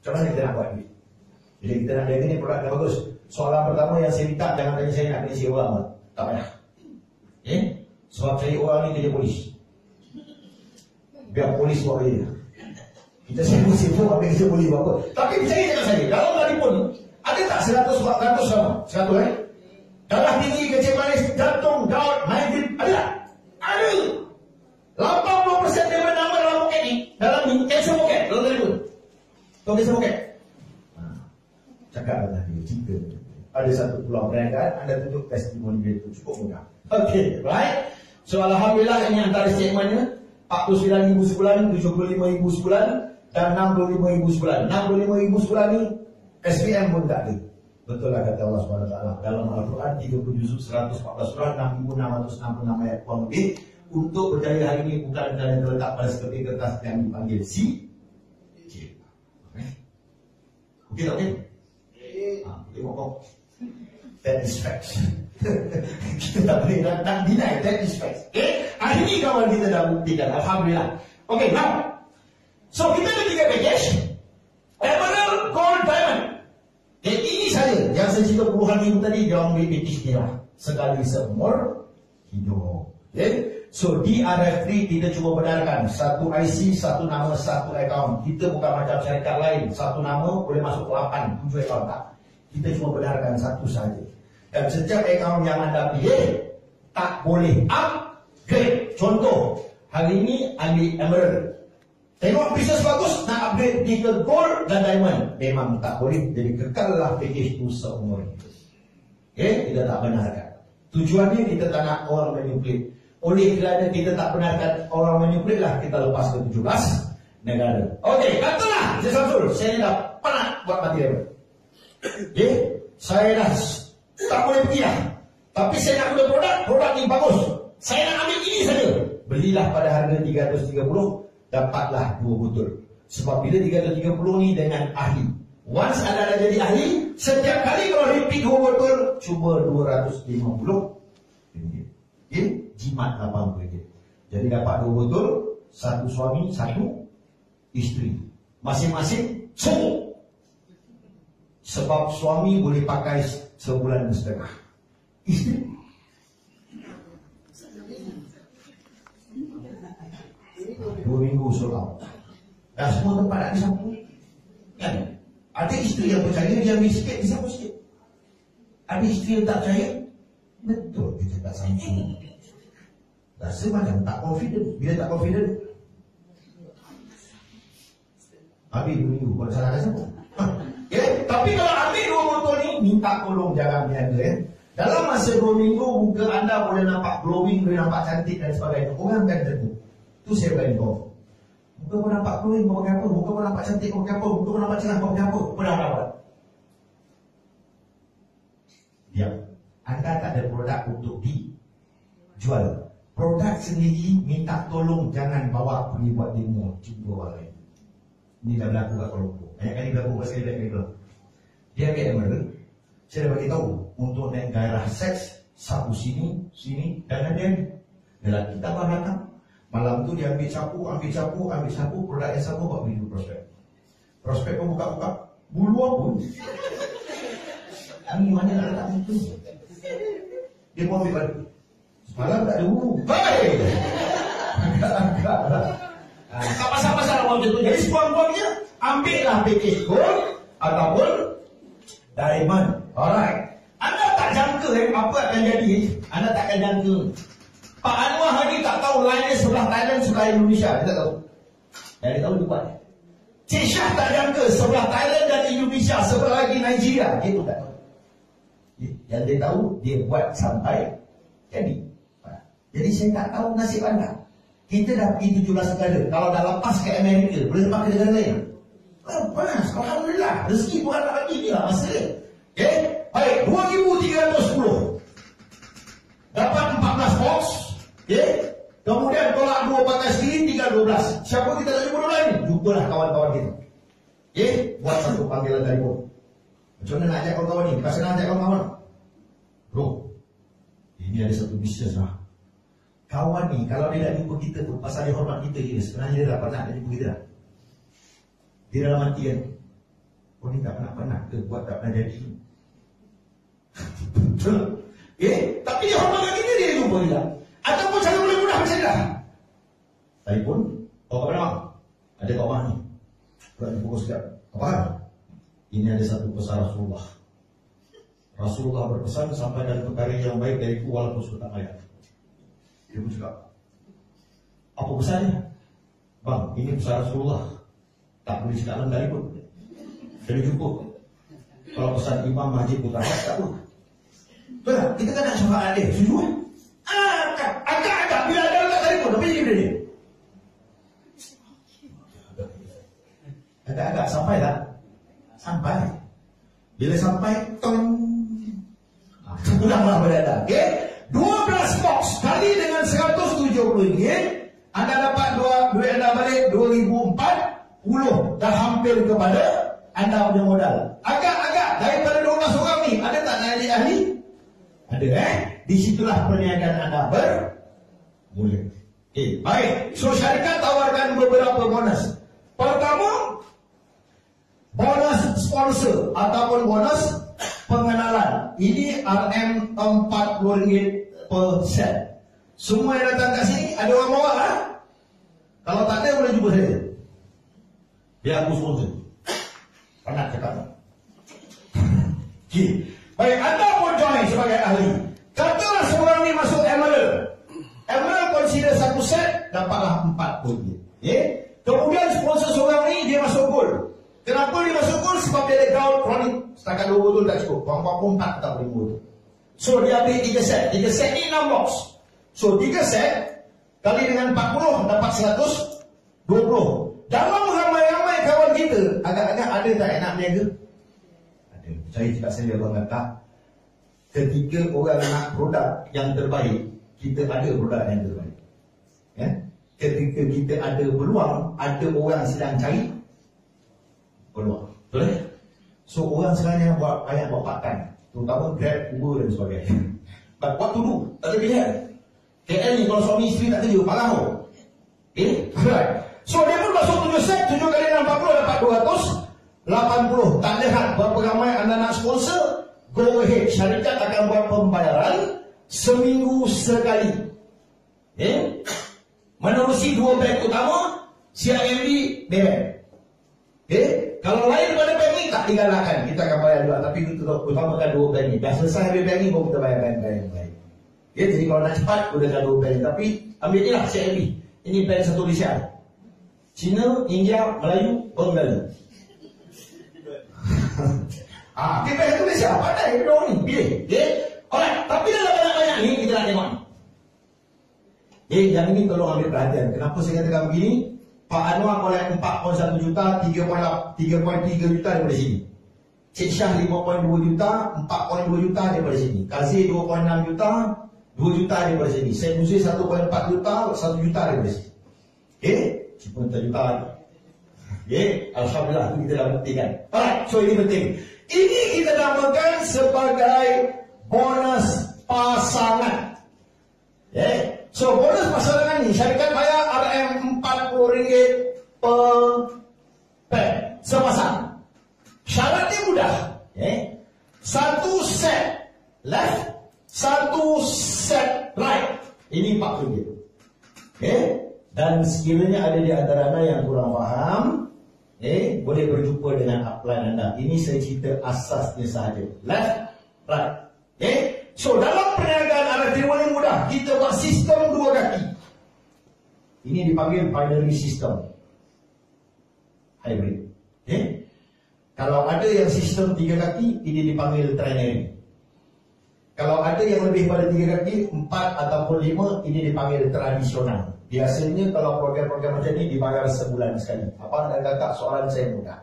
Macam mana kita nak buat duit? Jadi kita nak jaga ni produk yang bagus. Soalan pertama yang saya minta, jangan tanya saya nak kena orang. Tak payah. Sebab saya orang ni kerja polis. Biar polis buat kerja. Kita sibuk ambil kerja polis buat apa. Tapi percaya dengan saya, dalam telefon ada tak 100 sama? 100 Darah tinggi, kecil manis, jantung, gout, migraine, ada tak? Ada. 80% daripada nama dalam poket ni, dalam ni, cancel poket, dalam telefon. Tahu cancel poket? Cakap tadi, cerita. Ada satu pulau perniagaan, anda tunjuk testimoni dia itu, cukup mudah. Okay, right? So, Alhamdulillah ini antara statementnya, 49,000 sebulan, 75,000 sebulan, dan 65,000 sebulan. 65,000 sebulan ni, SPM pun tak ada. Betul lah kata Allah SWT dalam Al-Quran 30 juzuk 114 surah 6,666 ayat kurang lebih. Untuk berjaya hari ini bukan kerana terletak pada seperti kertas yang dipanggil okey. Okey tak okey? Tengok kau. That is facts. Kita tak boleh nak deny. That is facts. Hari ini kawan kita dah buktikan. Alhamdulillah. Okay, now. So kita ada 3 package. Emerald, Gold, Diamond. Ini saja yang saya cerita puluhan minggu tadi, dia orang beli package ni lah. Sekali seumur hidup. So di RF3 kita cuba benarkan satu IC, satu nama, satu akaun. Kita bukan macam syarikat lain, satu nama boleh masuk 8, 7 akaun, tak. Kita cuma benarkan satu saja. Dan setiap akaun yang anda pilih tak boleh upgrade. Contoh, hari ini ambil Emerald. Tengok bisnes bagus, nak upgrade di ke Gold dan Diamond, memang tak boleh. Jadi kekallah package itu seumur hidup. Kita tak benarkan. Tujuannya kita tak nak orang manipulate. Oleh kerana kita tak benarkan orang manipulate lah, kita lepas ke 17 negara. Okey, katalah Encik Samsul, saya dah penat buat material. Saya dah tak boleh pergi lah. Tapi saya nak guna produk ni bagus. Saya nak ambil ini saja. Belilah pada harga 330, dapatlah 2 botol. Sebab bila 330 ni dengan ahli, once anda dah jadi ahli, setiap kali kalau repeat 2 botol, cuma 250 ringgit. Jimat 80 ringgit. Jadi dapat 2 botol, satu suami, satu isteri. Masing-masing semua. Sebab suami boleh pakai sebulan setengah. Isteri 2 minggu solat. Dah semua tempat nak disapu. Kan? Ada isteri yang percaya, dia ambil sikit, disapu sikit. Ada isteri yang tak percaya, betul kita tak sampai. Rasa macam tak confident. Bila tak confident, habis 2 minggu. Kalau salah rasa pun. Tapi kalau ambil 2 botol ni, minta tolong jangan berniaga. Dalam masa 2 minggu, muka anda boleh nampak glowing, boleh nampak cantik dan sebagainya. Orang akan terguna. Itu saya berani kau. Muka pun nampak glowing, kau pakai apa? Muka pun nampak cantik, kau pakai apa? Muka pun nampak cerah, kau pakai apa? Pernah dapat? Diam. Anda tak ada produk untuk dijual. Produk sendiri minta tolong jangan bawa pergi buat demo. Cuba orang lain. Ini dah berlaku kat Kuala Lumpur. Banyak kali berlaku kat sekali lagi berlaku. Dia ambil Emerald. Saya dah bagi tahu untuk naik gairah seks, sapu sini, dan dia lelaki tambah datang. Malam tu dia ambil sapu, produk yang sama buat video prospek. Prospek pun buka-buka, bulu apa? Ini mana nak letak itu? Dia pun ambil balik. Semalam tak ada bulu. Baik! Agak-agak lah. Tak pasal-pasal orang macam tu. Jadi sebuang-buangnya, ambillah package Gold ataupun Diamond. Alright. Anda tak jangka apa akan jadi. Anda tak akan jangka. Pak Anwar hari tak tahu lainnya sebelah Thailand, sebelah Indonesia. Dia tak tahu. Yang dia tahu dia buat. Cik Syah tak jangka sebelah Thailand dan Indonesia, sebelah lagi Nigeria. Dia tu tak tahu. Yang dia tahu, dia buat sampai jadi. Jadi saya tak tahu nasib anda. Kita dah pergi 17 negara. Kalau dah lepas ke Amerika, boleh lepas ke negara lain. Lepas, Alhamdulillah. Rezeki Tuhan tak bagi, inilah masalah. Baik, 2,310. Dapat 14 box. Kemudian tolak 2 pakai sendiri, tinggal 12. Siapa kita tak jumpa lain? Jumpalah kawan-kawan kita. Buat satu panggilan telefon. Macam mana nak ajak kawan-kawan ni? Pasal nak ajak kawan-kawan? Bro, ini ada satu bisnes lah. Kawan ni, kalau dia nak jumpa kita pun, pasal dia hormat kita je, sebenarnya dia dah pernah nak jumpa kita dah. Dia dalam hati kan. Oh ni tak pernah ke buat tak pernah jadi. Betul. Tapi dia hormatkan kita, dia jumpa tidak. Ataupun cara boleh mudah macam dah. Telefon, kat mana? Ada kat rumah ni. Buat pukul sekejap. Apa hal? Ini ada satu pesan Rasulullah. Rasulullah berpesan, sampaikan perkara yang baik dariku walaupun sudah tak bayar. Dia pun cakap, apa pesannya? Bang, ini pesan Rasulullah. Tak boleh cakap dalam telefon. Kena jumpa. Kalau pesan Imam Masjid Mutakhir tak apa. Betul tak? Kita kan nak syafaat dia. Setuju kan? Agak-agak bila ada kat telefon, tapi dia dia. Agak-agak sampai tak? Sampai. Bila sampai, tong. Pulanglah berada. 12 box kali dengan RM170, anda dapat duit anda balik 2040, dah hampir kepada anda punya modal. Agak-agak daripada 12 orang ni, ada tak naik ahli? Ada Di situlah perniagaan anda bermula. Baik. So syarikat tawarkan beberapa bonus. Pertama, bonus sponsor ataupun bonus pengenalan. Ini RM40 per set. Semua yang datang kat sini ada orang bawa lah. Kalau tak ada boleh jumpa saya. Biar aku sponsor. Penat cakap. Baik, anda pun join sebagai ahli. Katalah seorang ni masuk Emerald. Emerald consider satu set dapatlah RM40. Kemudian sponsor seorang ni dia masuk Gold. Kenapa dia masuk Gold? Sebab dia ada gold chronic. Setakat 2 botol tak cukup. Kurang 4 tak boleh botol. So dia ambil 3 set. 3 set ni 6 box. So 3 set kali dengan 40 dapat 120. Dalam ramai-ramai kawan kita, agak-agak ada tak yang nak berniaga? Ada. Saya cakap saya orang kata, ketika orang nak produk yang terbaik, kita ada produk yang terbaik. Ketika kita ada peluang, ada orang sedang cari peluang. Betul? So orang sekarang yang banyak buat part time, terutama Grab, Uber dan sebagainya. But what to do? Tak ada pilihan. KL ni kalau suami isteri tak kerja, parah tau. Right. So dia pun masuk 7 set, 7 kali 60 dapat 280. Tak lihat berapa ramai anda nak sponsor, go ahead. Syarikat akan buat pembayaran seminggu sekali. Menerusi 2 bank utama, CIMB, Maybank. Kalau lain pada bank ni tak digalakkan, kita akan bayar juga. Tapi kita utamakan 2 bank ni. Dah selesai habis bank ni, baru kita bayar bank yang lain. Jadi kalau nak cepat, gunakan 2 bank. Tapi ambil je lah CIMB. Ini bank satu Malaysia. Cina, India, Melayu, Bengali. Bank satu Malaysia. Pandai kita ni. Pilih. Alright. Tapi dalam banyak-banyak ni, kita nak tengok ni. Yang ini tolong ambil perhatian. Kenapa saya katakan begini? Pak Anwar collect 4.1 juta, 3.3 juta daripada sini. Cik Syah 5.2 juta, 4.2 juta daripada sini. Kazir 2.6 juta, 2 juta daripada sini. Syed Muzi 1.4 juta, 1 juta daripada sini. Cuma 1 juta lagi. Alhamdulillah, itu kita dah buktikan. Alright, so ini penting. Ini kita namakan sebagai bonus pasangan. So bonus pasangan ni syarikat bayar RM40 per pack sepasang. Syaratnya mudah. Satu set left, satu set right. Ini RM40. Dan sekiranya ada di antara anda yang kurang faham, boleh berjumpa dengan upline anda. Ini saya cerita asasnya sahaja. Left, right. So dalam perniagaan RFD paling mudah, kita buat sistem 2 kaki. Ini dipanggil binary system hybrid. Kalau ada yang sistem 3 kaki, ini dipanggil trinary. Kalau ada yang lebih pada 3 kaki, 4 ataupun 5, ini dipanggil tradisional. Biasanya kalau program-program macam ni dibayar sebulan sekali. Apa dan kakak, soalan saya mudah.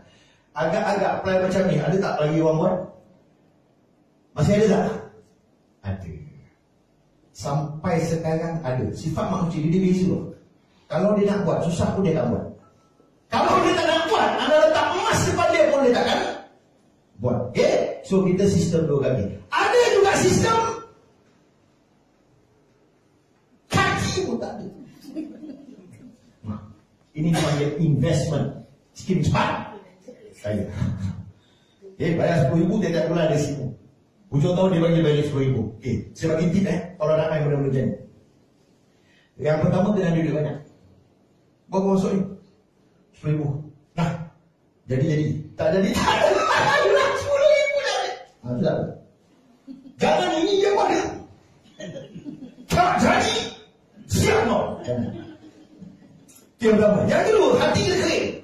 Agak-agak apply macam ni, ada tak lagi orang buat? Masih ada tak? Ada. Sampai sekarang ada. Sifat manusia dia beza. Kalau dia nak buat, susah pun dia tak buat. Kalau dia tak nak buat, anda letak emas depan dia pun dia takkan buat. So kita sistem 2 kaki. Ada juga sistem kaki pun tak ada. Ini dipanggil investment. Sikit cepat. Saya. Bayar 10,000 tiap bulan ada simu. Hujung tahun dia bagi 10,000. Saya bagi tip kalau nak main benda-benda macam ni. Yang pertama kena duit banyak. Berapa masuk ni? 10,000. Nah, jadi. Tak jadi. Tak ada. 10,000 jadi. Sudah. Jangan ini dia buat dia. Tak jadi. Siap no. Yang pertama. Yang kedua, hati kita kering.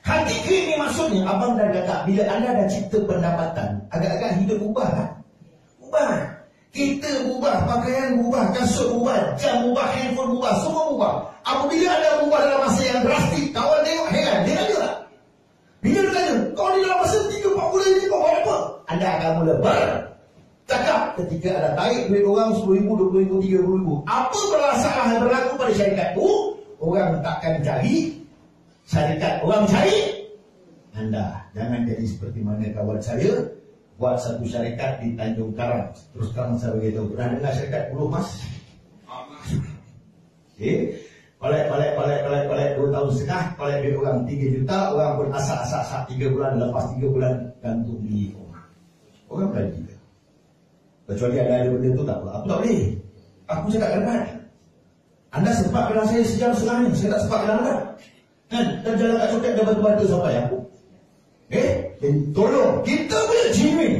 Hati kering ni maksudnya, abang dah kata, bila anda dah cipta pendapatan, agak-agak hidup ubah kan? Ubah. Kita ubah, pakaian ubah, kasut ubah, jam ubah, handphone ubah, semua ubah. Apabila anda ubah dalam masa yang drastik, kawan tengok, heran, dia tanya tak? Bila dia tanya, kau ni dalam masa 3-4 bulan ini kau buat apa? Anda akan mula bercakap ketika ada tarik duit orang 10,000, 20,000, 30,000. Apa perasaan yang berlaku pada syarikat itu? Orang takkan cari syarikat, orang cari anda. Jangan jadi seperti mana kawan saya buat satu syarikat di Tanjung Karang. Terus terang saya beritahu, pernah dengar syarikat Puluh Mas? Kolek 2 tahun setengah, kolek duit orang 3 juta, orang pun asak 3 bulan, lepas 3 bulan gantung di rumah. Orang berani juga. Kecuali ada benda tu tak apa. Aku tak boleh. Aku cakap kan, anda sempat kenal saya sejam setengah ni, saya tak sempat kenal anda. Kan, dan jalan kat coket dah batu-batu sampai aku. Tolong, kita punya jimin.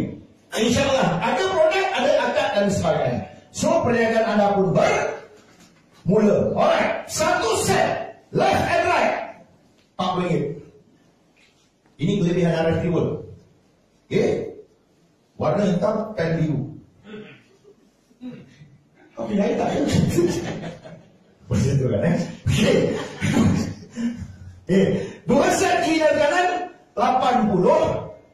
InsyaAllah, ada produk, ada akad dan sebagainya. So, perniagaan anda pun bermula. Alright, satu set, left and right, RM4. Ini kelebihan RF Fuel. Warna hitam, pen biru. Kau pindah hitam ya? Macam tu kan Dua set kiri dan kanan 80,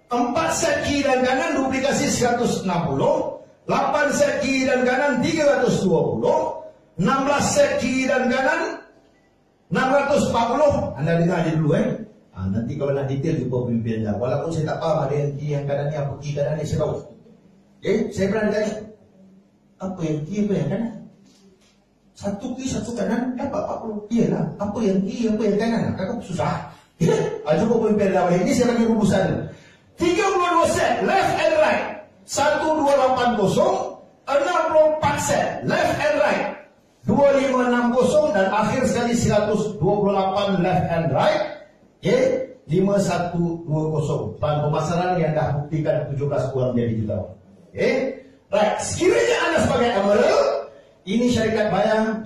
4 set kiri dan kanan duplikasi 160, 8 set kiri dan kanan 320, 16 set kiri dan kanan 640. Anda dengar aja dulu nanti kalau nak detail jumpa pemimpin anda. Walaupun saya tak paham ada yang kiri yang kanan ni, apa kiri kanan ni saya tahu. Saya pernah ditanya, apa yang kiri apa yang kanan? Satu kiri satu kanan dapat 40. Iyalah, apa yang kiri apa yang kanan? Kakak susah. Cuba pemimpin dah balik. Ini saya bagi rumusan 32 set left and right, 1280, 64 set left and right, 2560, dan akhir sekali 128 left and right. 5120. Bahan pemasaran yang dah buktikan 17 orang jadi juta. Right, sekiranya anda sebagai emerald, ini syarikat bayar.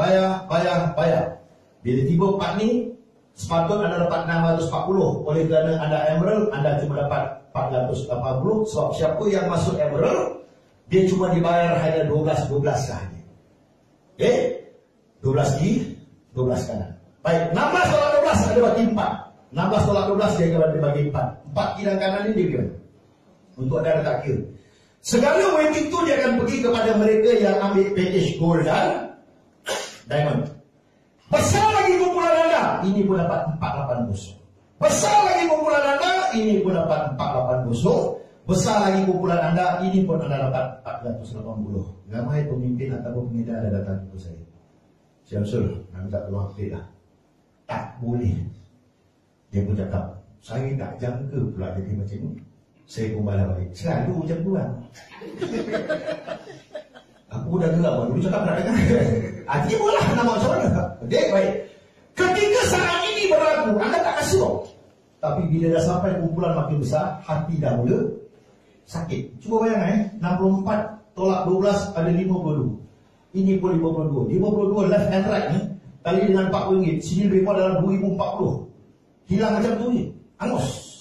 Bila tiba part ni, sepatutnya anda dapat 640. Oleh kerana anda emerald, anda cuma dapat 480. Sebab siapa yang masuk emerald, dia cuma dibayar hanya 12 sahaja. 12 kiri, 12 kanan. Baik, 16 tolak 12 ada bagi 4. 16 tolak 12 dia akan dibagi 4. 4 kiri dan kanan ni dia gimana? Untuk anda letak kira. Segala waiting tu dia akan pergi kepada mereka yang ambil package gold dan diamond. Besar lagi kumpulan anda, ini pun dapat 480. Besar lagi kumpulan anda, ini pun dapat 480. Besar lagi kumpulan anda, ini pun anda dapat 480. Ramai pemimpin ataupun pengedar ada datang ke saya. Syamsul, nak minta tolong update lah. Tak boleh. Dia pun cakap, saya tak jangka pula jadi macam ni. Saya pun balas balik. Selalu macam tu kan. Aku dah gelap dulu cakap nak dengar. Tiba lah nak buat macam mana. Okay, baik. Ketika saat ini berlaku, anda tak kasih tau. Tapi bila dah sampai kumpulan makin besar, hati dah mula sakit. Cuba bayangkan 64 tolak 12 ada 52. Ini pun 52. 52 left and right ni kali dengan RM4. Sini lebih kurang dalam 2040. Hilang macam tu ni. Angus.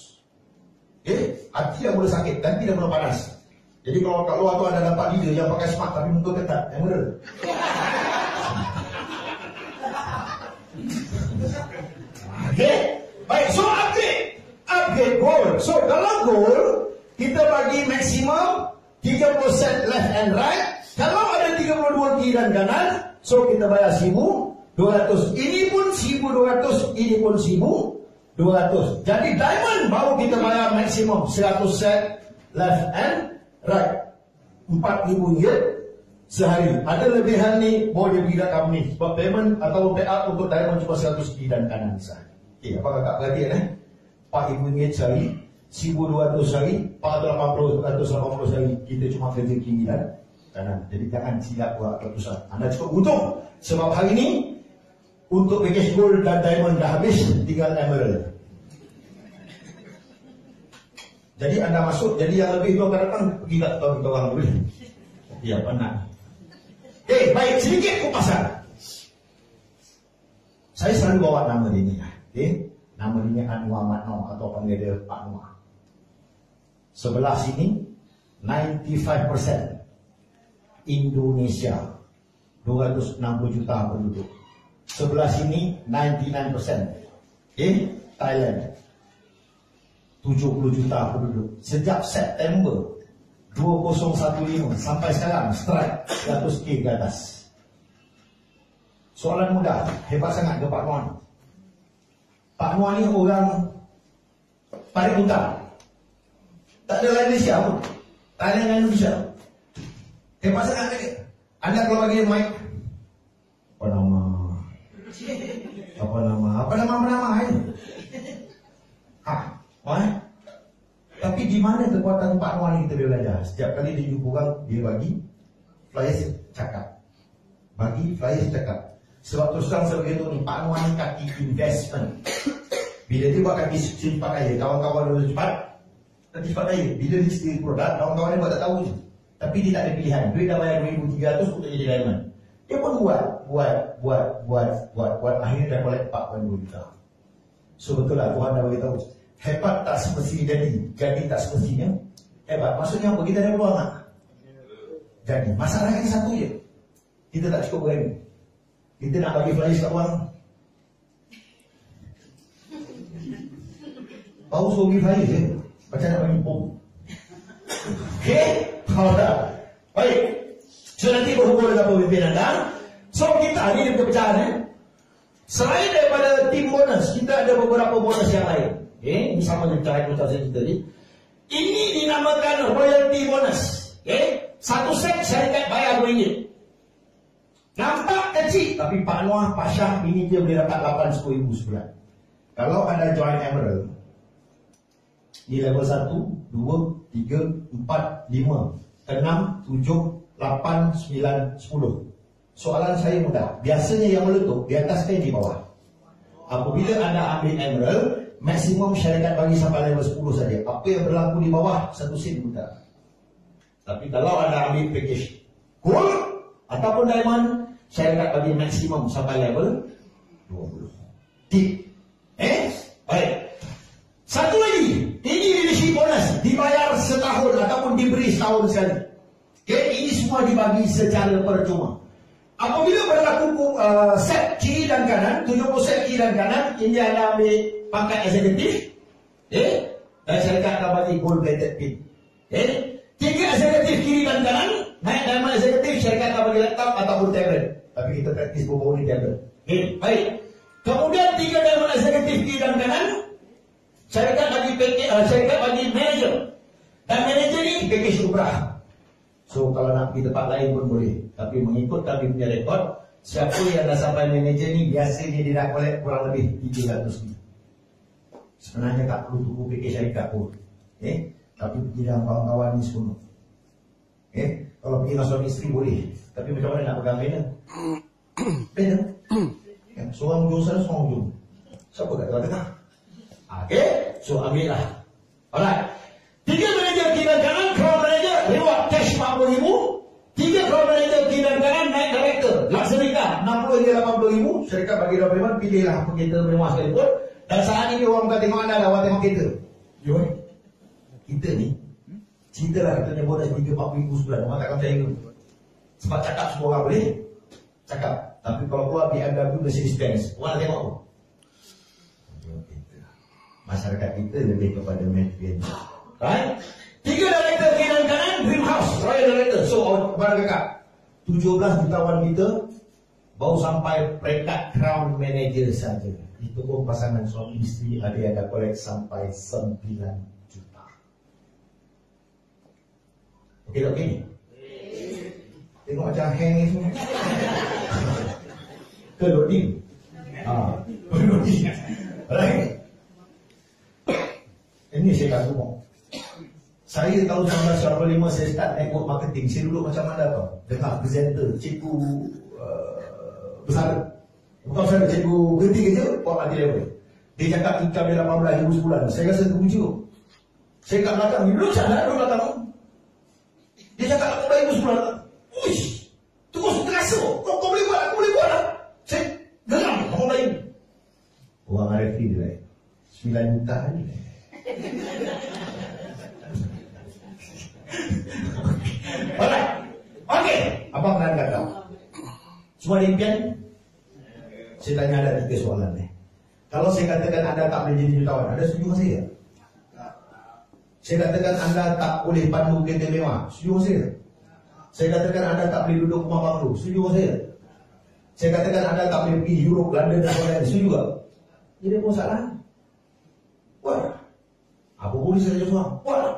Hati dah mula sakit, nanti dah mula panas. Jadi kalau kat luar tu ada dapat leader yang pakai smart tapi muka ketat, yang benar. Okay, baik. So upgrade gold. So dalam gold kita bagi maksimum 30 set left and right. Kalau ada 32 kiri dan kanan, so kita bayar 1,200. Ini pun 1,200, ini pun 1,200. Jadi diamond baru kita bayar maksimum 100 set left and right. RM4,000 sehari. Ada lebihan ni boleh pergi kat company. Sebab payment atau pay up untuk diamond cuma 100 kiri dan kanan sehari. Apa kakak perhatian RM4,000 sehari. 1,200 hari, 480 hari, kita cuma kerja kiri dan kanan. Jadi jangan silap buat keputusan. Anda cukup untung. Sebab hari ini, untuk package gold dan diamond dah habis, tinggal emerald. Jadi anda masuk, jadi yang lebih tu akan datang, pergi tak tahu kita orang boleh. Ya, penat. Baik, sedikit kupasan. Saya selalu bawa nama dia. Nama dia Anwar Matno atau panggil dia Pak Noah. Sebelah sini 95% Indonesia, 260 juta penduduk. Sebelah sini 99% Thailand, 70 juta penduduk. Sejak September 2015 sampai sekarang strike 100k ke atas. Soalan mudah, hebat sangat ke Pak Noah. Pak Noah ni orang paling utara. Tak ada lain Malaysia pun. Thailand dan Indonesia. Hebat sangat lagi. Anda kalau bagi mic, apa nama ini? Tapi di mana kekuatan Pak Noah ni kita boleh belajar? Setiap kali dia jumpa orang, dia bagi flyers cakap. Bagi flyers cakap. Sebab terus terang sebagai itu ni, Pak Noah ni kaki investment. Bila dia buat kaki cepat kaya, kawan-kawan dia cepat, nanti cepat kaya. Bila dia sendiri produk, kawan-kawan dia buat tak tahu je. Tapi dia tak ada pilihan. Duit dah bayar 2,300 untuk jadi diamond. Dia pun buat. Akhirnya dah collect 4.2 juta. So betul lah, Tuhan dah beritahu. Hebat tak semestinya jadi tak semestinya hebat. Maksudnya apa? Kita ada peluang tak? Jadi, masalahnya satu je. Kita tak cukup berani. Kita nak bagi flyers kat orang. Baru suruh bagi flyers je. Macam nak bagi bom. Baik. So nanti berhubung dengan pemimpin anda. So kita ni dia pecahan. Selain daripada tim bonus, kita ada beberapa bonus yang lain. Ini sama dengan cara saya tadi. Ini dinamakan royalty bonus. Satu set syarikat bayar RM2. Nampak kecil, tapi Pak Noah, Pak Syah, ini dia boleh dapat 8-10 ribu sebulan. Kalau anda join Emerald, di level 1, 2, 3, 4, 5, 6, 7, 8, 9, 10. Soalan saya mudah. Biasanya yang meletup di atas ke di bawah. Apabila anda ambil Emerald, maksimum syarikat bagi sampai level 10 saja. Apa yang berlaku di bawah, 1 sen mudah. Tapi kalau anda ambil package Gold ataupun Diamond, syarikat bagi maksimum sampai level 20. Tip. Baik. Satu lagi, ini leadership bonus dibayar setahun ataupun diberi setahun sekali. Ini semua dibagi secara percuma. Apabila berlaku set kiri dan kanan, 70 set kiri dan kanan, ini anda ambil pangkat eksekutif, dan syarikat akan bagi gold plated pin. 3 eksekutif kiri dan kanan, naik diamond eksekutif, syarikat akan bagi laptop ataupun tablet. Tapi kita praktis beberapa ni tablet. Baik. Kemudian 3 diamond eksekutif kiri dan kanan, syarikat bagi manager. Dan manager ni package umrah. So kalau nak pergi tempat lain pun boleh. Tapi mengikut kami punya rekod, siapa yang dah sampai manager ni biasanya dia dah collect kurang lebih 300 ribu. Sebenarnya tak perlu tunggu package syarikat pun. Tapi pergi dengan kawan-kawan ni semua. Kalau pergi dengan suami isteri boleh. Tapi macam mana nak pegang banner? Banner? Seorang ujung sana, seorang ujung. Siapa kat tengah-tengah? So ambil lah. Alright. 3 manager kiri dan kanan, crowd manager, reward cash 40 ribu. 3 crowd manager kiri dan kanan, naik director. Laksanakan 60 hingga 80 ribu. Syarikat bagi downpayment, pilihlah apa kereta mewah sekalipun. Dan saat ini orang bukan tengok anda, awak tengok kereta. Kita ni, cerita lah kita punya bonus 3-4 ribu sebulan. Orang takkan percaya. Sebab cakap semua orang boleh. Cakap. Tapi kalau keluar BMW Mercedes-Benz, orang nak tengok apa? Masyarakat kita lebih kepada management. Right? 3 director kiri dan kanan, Dream House, Royal Director. So, kepada kakak, 17 jutawan kita baru sampai peringkat Crown Manager saja. Itu pun pasangan suami isteri ada yang dah collect sampai 9 juta. Okey tak okey? Tengok macam hang ni semua. Ke loading? Loading. Alright. Ini Ini saya kat rumah. Saya tahun 1985 saya start network marketing. Saya duduk macam mana tau? Dengar presenter, cikgu besar. Bukan saya cikgu berhenti kerja, buat mati level. Dia cakap income dia 18,000 sebulan. Saya rasa terpuji tu. Saya kat belakang, duduk sana, duduk belakang. Dia cakap 18,000 sebulan. Uish, terus terasa. Kau boleh buat, aku boleh buat lah. Saya geram, 18,000. Orang RFP dia 9 juta ni. Alright. Okay. Abang nak kata. Semua ada impian? Saya tanya ada 3 soalan ni. Kalau saya katakan anda tak boleh jadi jutawan, anda setuju dengan saya? Saya katakan anda tak boleh pandu kereta mewah, setuju dengan saya? Saya katakan anda tak boleh duduk rumah banglo, setuju dengan saya? Saya katakan anda tak boleh pergi Europe, London dan sebagainya, setuju tak? Jadi apa masalah? Buat. Apa boleh saya semua? Buat.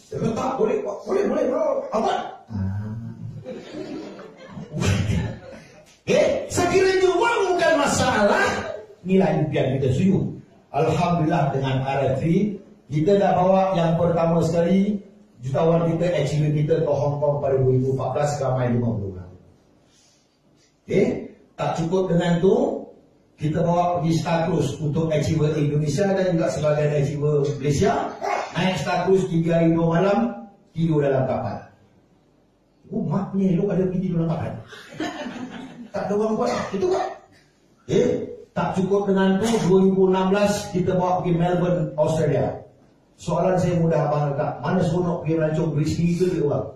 Saya kata tak boleh, boleh. Apa? Sekiranya wang bukan masalah, nilai impian kita setuju. Alhamdulillah dengan RFP kita dah bawa yang pertama sekali jutawan kita, achievement kita ke Hong Kong pada 2014 ramai 50 orang. Tak cukup dengan tu, kita bawa pergi Star Cruise untuk achiever Indonesia dan juga sebagian achiever Malaysia. Naik Star Cruise 3 hari 2 malam, tidur dalam kapal. Maknya elok ada pergi tidur dalam kapal. Tak ada orang buat itu kan? Tak cukup dengan tu, 2016 kita bawa pergi Melbourne, Australia. Soalan saya mudah abang agak, mana seronok pergi melancong rezeki ke dia orang?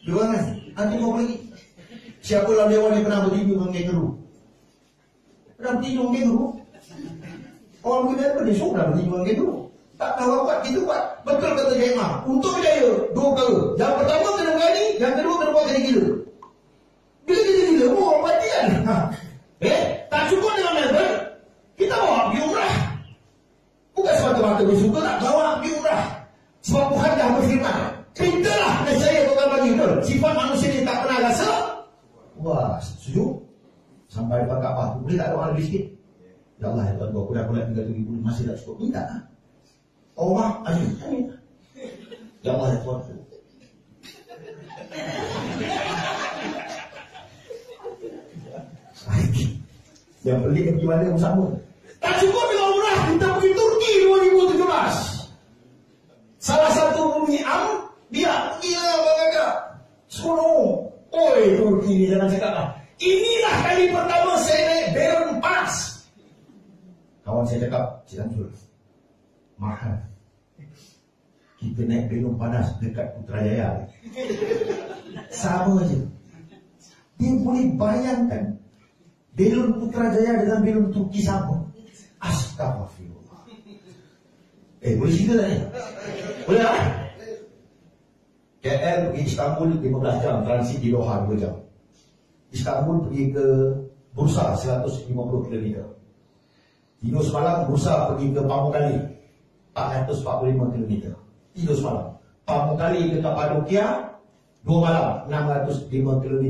Dia orang kan? Nanti mau pergi. Siapa lah dia orang yang pernah bertidur dengan kangaroo? Pernah bertidur dengan kangaroo? Orang pergi Melbourne, dia suruh bertidur dengan kangaroo. Tak tahu apa kita buat. Betul kata Jaimah. Untuk berjaya, 2 perkara. Yang pertama kena berani, yang kedua kena buat kena gila. Bila kita gila, orang mati kan? Tak cukup dengan Melbourne, kita bawa pergi umrah. Bukan semata-mata bersuka tak bawa pergi umrah. Sebab Tuhan dah berfirman, pintalah nescaya Tuhan bagi. Betul? Sifat manusia ni tak pernah rasa. Wah, setuju? Sampai depan Kaabah tu, boleh tak ada orang lebih sikit? Ya Allah, ya Tuhan, aku dah pula 3,000 masih tak cukup. Minta lah. Allah, amin. Ya Allah, ya Tuhan. Yang pelik pergi mana pun sama. Tak cukup dengan umrah, kita pergi Turki 2017. Salah satu bumi dia pergi lah bagaimana. Seronok. Oi, Turki ni jangan cakap lah. Inilah kali pertama saya naik balon panas. Kawan saya cakap, Cik Amsul, mahal. Kita naik balon panas dekat Putrajaya. Sama je. Dia boleh bayangkan balon Putrajaya dengan balon Turki sama. Astagfirullah. Boleh cerita tak ni? Boleh tak? KL pergi Istanbul 15 jam, transit di Doha 2 jam. Istanbul pergi ke Bursa 150 km. Tidur semalam, Bursa pergi ke Pamukkale 445 km. Tidur semalam. Pamukkale ke Kapadokia 2 malam 605 km.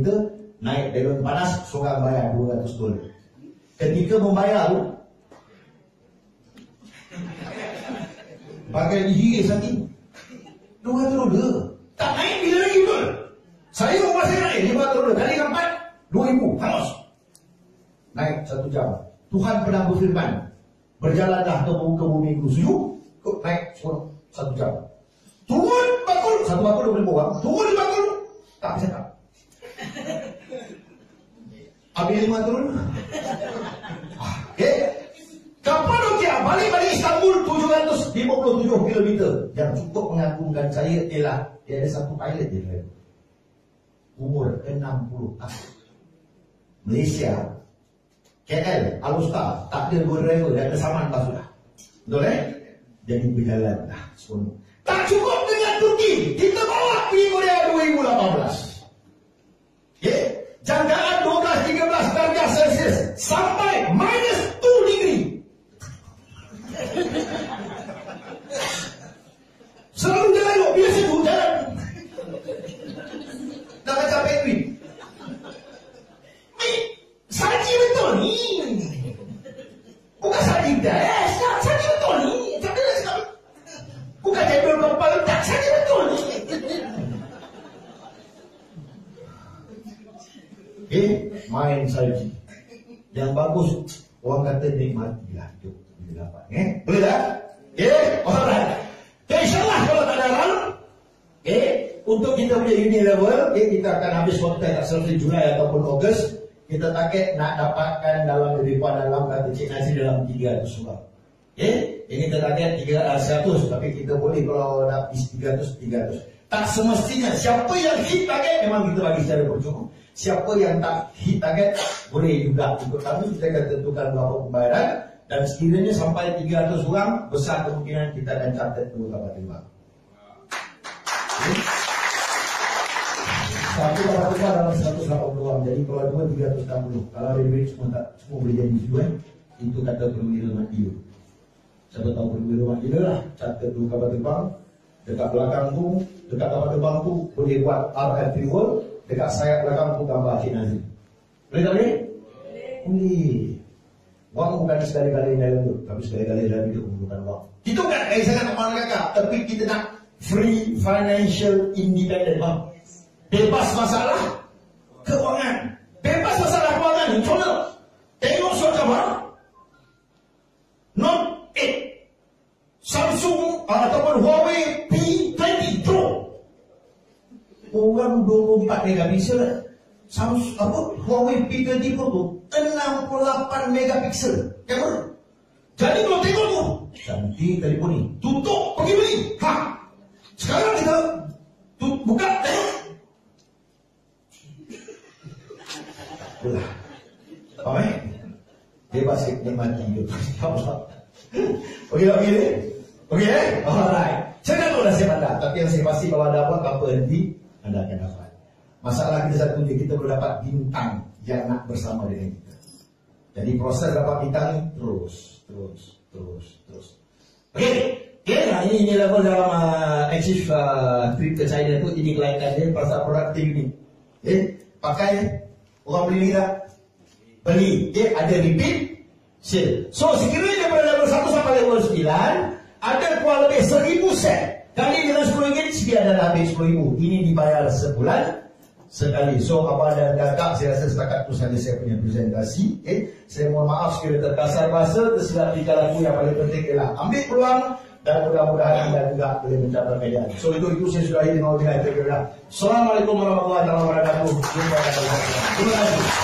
Naik balon panas, seorang bayar $200. Ketika membayar tu, bagai dihiris lagi $200. Tak naik bila lagi betul. Saya rumah saya naik $500 kali 4, 2,000 hangus. Naik 1 jam. Tuhan pernah berfirman, berjalanlah ke muka bumi itu sejuk, naik 1 jam. Turun bakul, 1 bakul 20 orang. Turun bakul, tak cakap. Habis 5 turun. Kapadokia balik Istanbul 757 km. Yang cukup mengagumkan saya ialah dia ada satu pilot dia. Umur 60 tahun. Malaysia, KL, Alustar, tak ada 2 driver, dia ada saman tak sudah. Betul Jadi berjalan dah semua. Tak cukup dengan Turki, kita bawa pergi Korea 2018. Jangkaan 12-13 darjah Celsius sampai -2 degree. Selalu jalan biasa tu jalan. Dah macam penguin. Saji betul ni. tidak. Saja betul ni. Tapi lah sekali. Bukan cebol kepala tak. Saja betul ni. Main saja. Yang bagus, orang kata nikmatilah hidup. Boleh dapat. Boleh tak? Alright. InsyaAllah kalau tak ada haram, untuk kita punya uni level, kita akan habis waktu tak selesai Julai ataupun Ogos. Kita target nak dapatkan dalam lebih kurang dalam kata Cik Nazir dalam 300 orang. Ini kita target 100, tapi kita boleh kalau nak 300. Tak semestinya siapa yang hit target memang kita bagi secara percuma. Siapa yang tak hit target boleh juga ikut kami. Kita akan tentukan berapa pembayaran. Dan sekiranya sampai 300 orang, besar kemungkinan kita akan catat dulu kapal terbang. Satu kapal terbang dalam 180 orang. Jadi kalau 2, 360. Kalau lebih semua boleh jadi juga. Itu kata perwira Madiun. Siapa tahu perwira Madiun lah. Catat dulu kapal terbang. Dekat belakang tu, dekat kapal terbang tu boleh buat RF World. Dekat sayap belakang tu gambar Cik Nazir. Boleh tak boleh? Boleh. Wang bukan sekali-kali dalam hidup, tapi sekali-kali dalam hidup memerlukan wang. Itu kan sangat amal kakak. Tapi kita nak free financial independent, bang. Bebas masalah keuangan. Bebas masalah keuangan. Contoh, tengok suatu bang. Note 8, Samsung ataupun Huawei P20 Pro. Orang 24 megapiksel. Huawei P20 Pro tu 68 megapiksel kamera. Jadi kalau tengok tu cantik telefon ni, tutup pergi beli. Sekarang kita buka tengok. Boleh. Bebas nikmati hidup. Okey. Alright. Saya tak tahu dah saya pandang, tapi yang saya pasti kalau ada apa henti, anda akan dapat. Masalah kita satu dia, kita perlu dapat bintang yang nak bersama dengan kita. Jadi proses dapat bintang ni terus. Okey, nah ini level dalam achieve trip ke China tu, ini kelainan dia pasal produktif ni. Pakai orang beli tak? Beli. Ada repeat sale. So sekiranya daripada level 1 sampai level 9 ada kurang lebih 1000 set. Kali dengan RM10 sekian dah habis RM10,000. Ini dibayar sebulan sekali. So abang dan kakak, saya rasa setakat itu saja saya punya presentasi. Saya mohon maaf sekiranya terkasar bahasa, tersilap tingkah laku. Yang paling penting ialah ambil peluang dan mudah-mudahan anda juga boleh mencapai median. So itu saya sudahi dengan wabillahi taufiq. Assalamualaikum warahmatullahi wabarakatuh. Terima kasih.